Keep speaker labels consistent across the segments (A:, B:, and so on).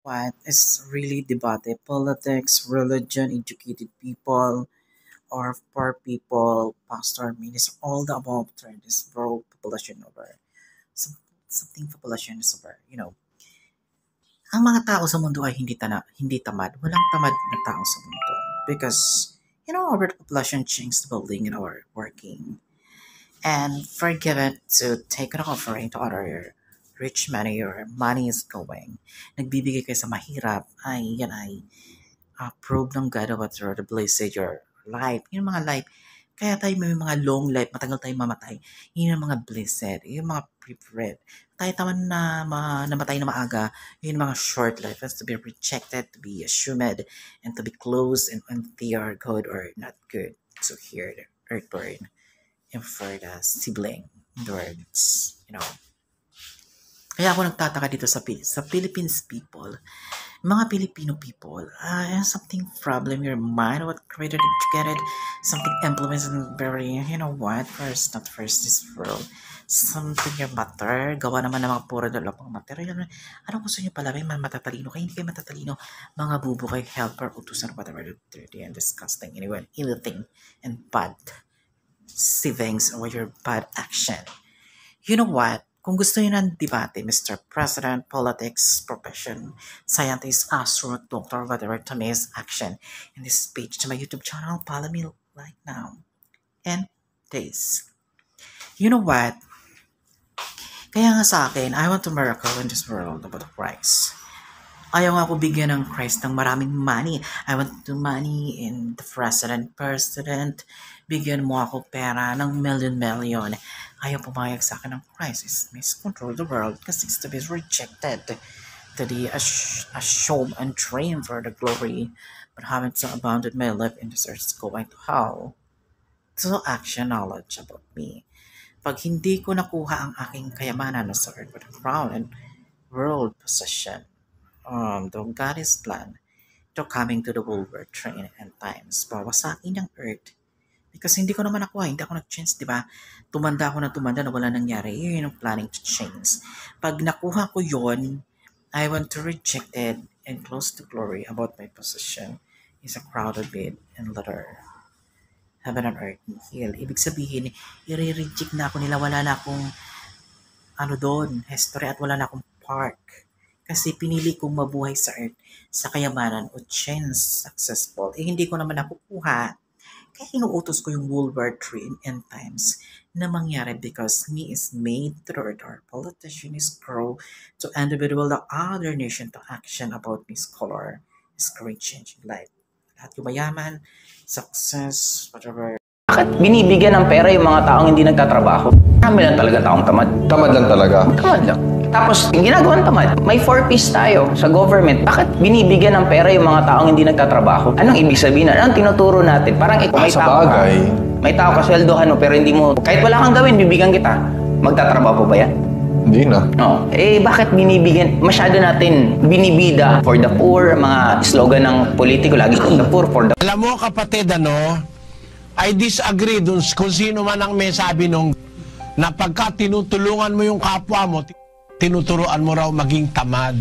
A: what is really debate politics, religion, educated people, or poor people, pastor, minister, all the above trend is world population over. Some, something population is over. Ang mga tao sa mundo ay hindi tamad. Walang tamad na tao sa mundo. Because, our population changed the building in our working. And forgive it to take an offering to other rich man your money is going. Nagbibigay kayo sa mahirap, yan ay prove ng God of what the blessed your life. Yung mga life, kaya tayo may mga long life, matagal tayo mamatay. Yun yung mga blessed, yung mga prepared. Tayo taman na namatay na maaga, yun yung mga short life. Has to be rejected, to be assumed, and to be closed, and they are good or not good. So here, the earthborn, and for the sibling, words, Kaya ako nagtataka dito sa Philippines people, mga Filipino people, something problem your mind, what created educated, something implements and very, first, not first this world, something your matter, gawa naman ng mga puro dalawang material. Ano gusto nyo pala, may matatalino kayo, hindi kayo matatalino, mga bubo kayo, helper, utusan, whatever, dirty and disgusting, anything, and bad savings or your bad action. You know what? Kung gusto niyo ng debate, Mr. President, politics, profession, scientist, astronaut, doctor, whatever, to me is action. In this page to my YouTube channel, follow me right now. And this. You know what? Kaya nga sa akin, I want a miracle in this world about Christ. Ayaw nga ako bigyan ng Christ ng maraming money. I want to money in the president. Bigyan mo ako pera ng million. Ayaw pumayag sa akin ng Christ. It may control the world kasi it's to be rejected. To be a show and train for the glory. But having so abounded my life in this earth is going to hell. So action knowledge about me. Pag hindi ko nakuha ang aking kayamanan sa earth with a crown and world possession, the God's plan to coming to the world world train and times bawasakin ng earth because hindi ko naman nakuha, hindi ako nag-change, di ba? Tumanda ako na wala nangyari. Yun yung planning to change. Pag nakuha ko yon, I want to reject it and close to glory about my position is a crowded bed and letter. Heaven and earth and hell. Ibig sabihin, i-reject na ako nila, wala na akong doon, history at wala na akong park. Kasi pinili kong mabuhay sa earth, sa kayamanan o change successful. Hindi ko naman nakukuha. Kaya inuutos ko yung World War III in end times na mangyari because me is made to the earth. Our politician is grow to individual the other nation to action about this color is great changing life. Lahat yung mayaman, success, whatever.
B: Bakit binibigyan ng pera yung mga taong hindi nagtatrabaho? Marami lang talaga taong tamad.
C: Tamad lang talaga?
B: Tamad lang. Tapos, yung ginagawa ng tamad, may 4Ps tayo sa government. Bakit binibigyan ng pera yung mga taong hindi nagtatrabaho? Anong ibig sabihin? Anong tinuturo natin? Parang ito, may tao ka. May tao ka sweldohan, pero hindi mo, kahit wala kang gawin, bibigyan kita. Magtatrabaho pa ba yan?
C: Hindi na.
B: No. Bakit binibigyan? Masyado natin binibida for the poor, mga slogan ng politiko, lagi for the poor, for the...
D: Alam mo kapatid, I disagree dun kung sino man ang may sabi nung na pagka tinutulungan mo yung kapwa mo, tinuturuan mo raw maging tamad.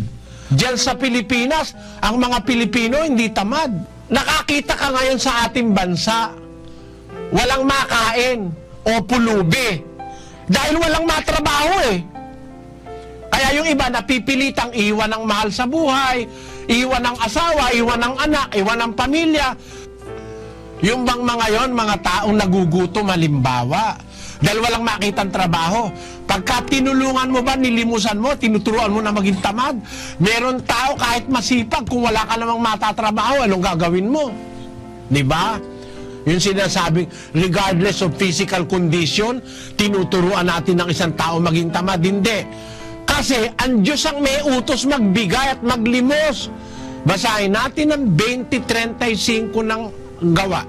D: Diyan sa Pilipinas, ang mga Pilipino hindi tamad. Nakakita ka ngayon sa ating bansa, walang makain o pulubi dahil walang matrabaho Kaya yung iba napipilitang iwan ng mahal sa buhay, iwan ng asawa, iwan ng anak, iwan ng pamilya. Yung bang mga yon, mga taong nagugutom halimbawa, dahil walang makitang trabaho. Pagka tinulungan mo ba, nilimusan mo, tinuturuan mo na maging tamad. Meron tao kahit masipag, kung wala ka namang matatrabaho, anong gagawin mo? Diba? Yung sinasabing, regardless of physical condition, tinuturuan natin ng isang tao maging tamad. Hindi. Kasi ang Diyos ang may utos magbigay at maglimos. Basahin natin ang 20:35 ng gawa.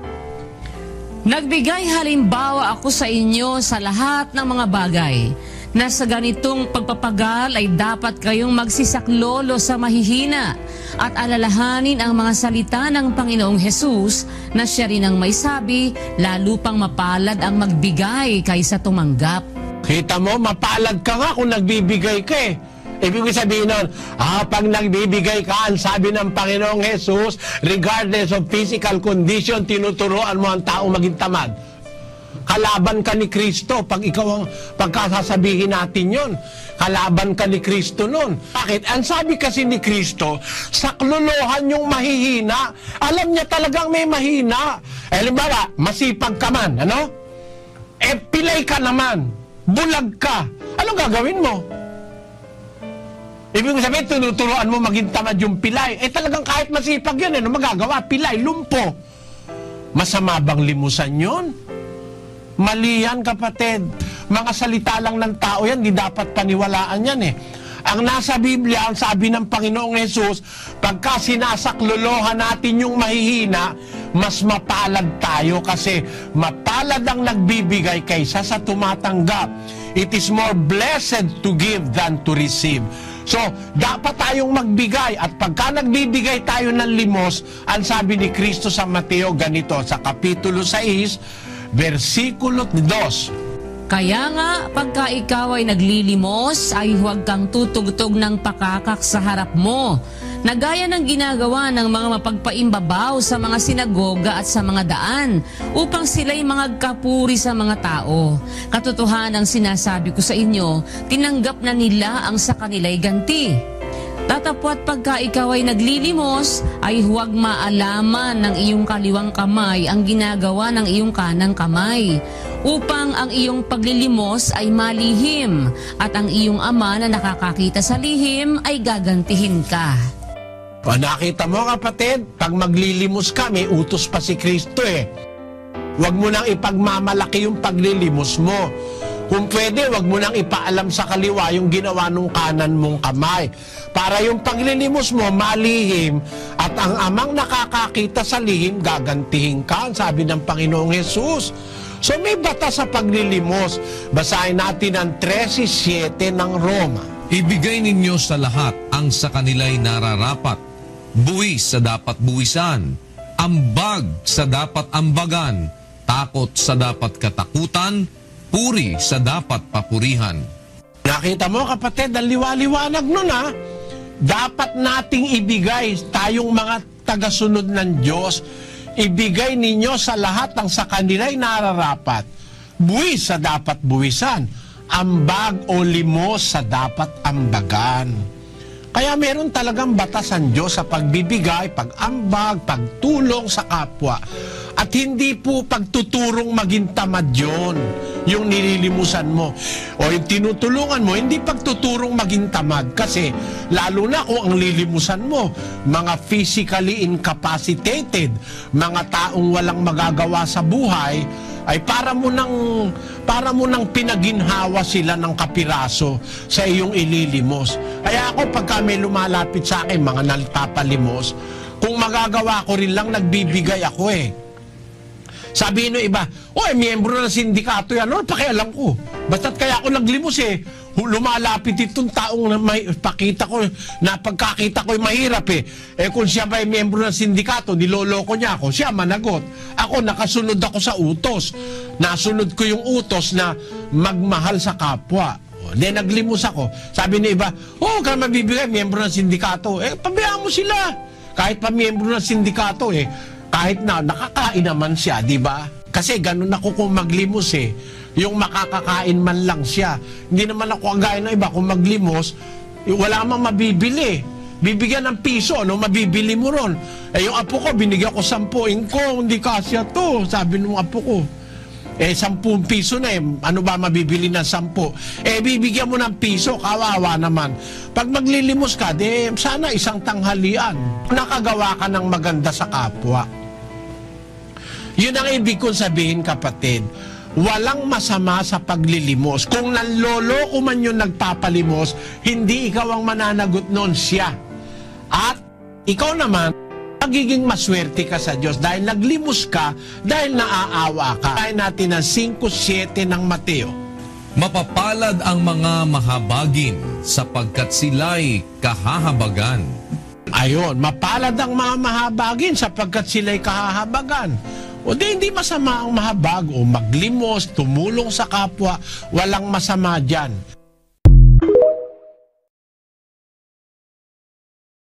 E: Nagbigay halimbawa ako sa inyo sa lahat ng mga bagay na sa ganitong pagpapagal ay dapat kayong magsisaklolo sa mahihina at alalahanin ang mga salita ng Panginoong Hesus na siya rin ang may sabi, lalo pang mapalad ang magbigay kaysa tumanggap.
D: Kita mo, mapalad ka nga kung nagbibigay ka Ibig sabihin nun, pag nagbibigay ka, ang sabi ng Panginoong Jesus, regardless of physical condition, tinuturuan mo ang tao maging tamad. Kalaban ka ni Kristo pag ikaw ang pagkasasabihin natin yon. Kalaban ka ni Kristo nun. Bakit? Ang sabi kasi ni Kristo, saklolohan yung mahihina. Alam niya talagang may mahina. Halimbawa, masipag ka man, ano? Pilay ka naman. Bulag ka. Anong gagawin mo? Ibig sabihin, tinuturuan mo maging tamad yung pilay. Talagang kahit masipag yun, ano magagawa? Pilay, lumpo. Masama bang limusan yun? Mali yan, kapatid. Mga salita lang ng tao yan, di dapat paniwalaan yan eh. Ang nasa Biblia, ang sabi ng Panginoong Jesus, pagka sinasaklolohan natin yung mahihina, mas mapalad tayo kasi mapalad ang nagbibigay kaysa sa tumatanggap. It is more blessed to give than to receive. So, dapat tayong magbigay at pagka nagbibigay tayo ng limos, ang sabi ni Kristo sa Mateo ganito, sa Kapitulo 6, versikulo 2.
E: Kaya nga, pagka ikaw ay naglilimos, ay huwag kang tutugtog ng pakakak sa harap mo, na gaya ng ginagawa ng mga mapagpaimbabaw sa mga sinagoga at sa mga daan, upang sila'y magkapuri sa mga tao. Katotohanan ang sinasabi ko sa inyo, tinanggap na nila ang sa kanila'y ganti. Tatapwat pagka ikaw ay naglilimos, ay huwag maalaman ng iyong kaliwang kamay ang ginagawa ng iyong kanang kamay, upang ang iyong paglilimos ay malihim, at ang iyong ama na nakakakita sa lihim ay gagantihin ka.
D: Nakita mo, kapatid, pag maglilimos ka, may utos pa si Kristo eh. Huwag mo nang ipagmamalaki yung paglilimos mo. Kung pwede, huwag mo nang ipaalam sa kaliwa yung ginawa ng kanan mong kamay. Para yung paglilimos mo malihim at ang amang nakakakita sa lihim, gagantihin ka, sabi ng Panginoong Jesus. So may batas sa paglilimos. Basahin natin ang 13:7 ng Roma.
C: Ibigay ninyo sa lahat ang sa kanila'y nararapat, buwis sa dapat buwisan, ambag sa dapat ambagan, takot sa dapat katakutan, puri sa dapat papurihan.
D: Nakita mo, kapatid, ang liwaliwanag nun ha. Dapat nating ibigay, tayong mga tagasunod ng Diyos, ibigay ninyo sa lahat ang sa kanila'y nararapat, buwis sa dapat buwisan, ambag o limos sa dapat ambagan. Kaya meron talagang batas ang Diyos sa pagbibigay, pag-ambag, pagtulong sa kapwa. At hindi po pagtuturong maging tamad yun, yung nililimusan mo. O yung tinutulungan mo, hindi pagtuturong maging tamad. Kasi lalo na kung ang lilimusan mo, mga physically incapacitated, mga taong walang magagawa sa buhay, ay para mo nang pinaginhawa sila ng kapiraso sa iyong ililimos. Kaya ako, pagka may lumalapit sa akin, mga nagpapalimos, kung magagawa ko rin lang, nagbibigay ako eh. Sabi nyo iba, miyembro ng sindikato yan. Ano, pakialam ko. Basta't kaya ako naglimos eh. Lumalapit itong taong may pakita ko, na pagkakita ko mahirap eh. Kung siya ba ay miyembro ng sindikato, niloloko niya ako, siya managot. Ako, nakasunod ako sa utos. Nasunod ko yung utos na magmahal sa kapwa. Then naglimos ako. Sabi ni iba, ka mabibigay, miyembro ng sindikato. Pabayaan mo sila. Kahit pa miyembro ng sindikato kahit na nakakain naman siya, di ba? Kasi ganun ako kung maglimos eh. Yung makakakain man lang siya. Hindi naman ako agaya ng iba, kung maglimos, wala mang mabibili. Bibigyan ng piso, mabibili mo ron. Yung apo ko, binigyan ko 10. Ko, hindi kasya to, sabi ng apo ko. 10 piso na ano ba mabibili ng 10? Bibigyan mo ng piso, kawawa naman. Pag maglilimos ka, sana isang tanghalian. Nakagawa ka ng maganda sa kapwa. Yun ang ibig kong sabihin, kapatid. Walang masama sa paglilimos. Kung nanloloko man yung nagpapalimos, hindi ikaw ang mananagot noon, siya. At ikaw naman, magiging maswerte ka sa Diyos dahil naglimos ka, dahil naaawa ka. Kaya natin ang 5:7 ng Mateo.
C: Mapapalad ang mga mahabagin sapagkat sila'y kahahabagan.
D: Ayon, mapalad ang mga mahabagin sapagkat sila'y kahahabagan. O hindi masama ang mahabag o maglimos, tumulong sa kapwa, walang masama dyan.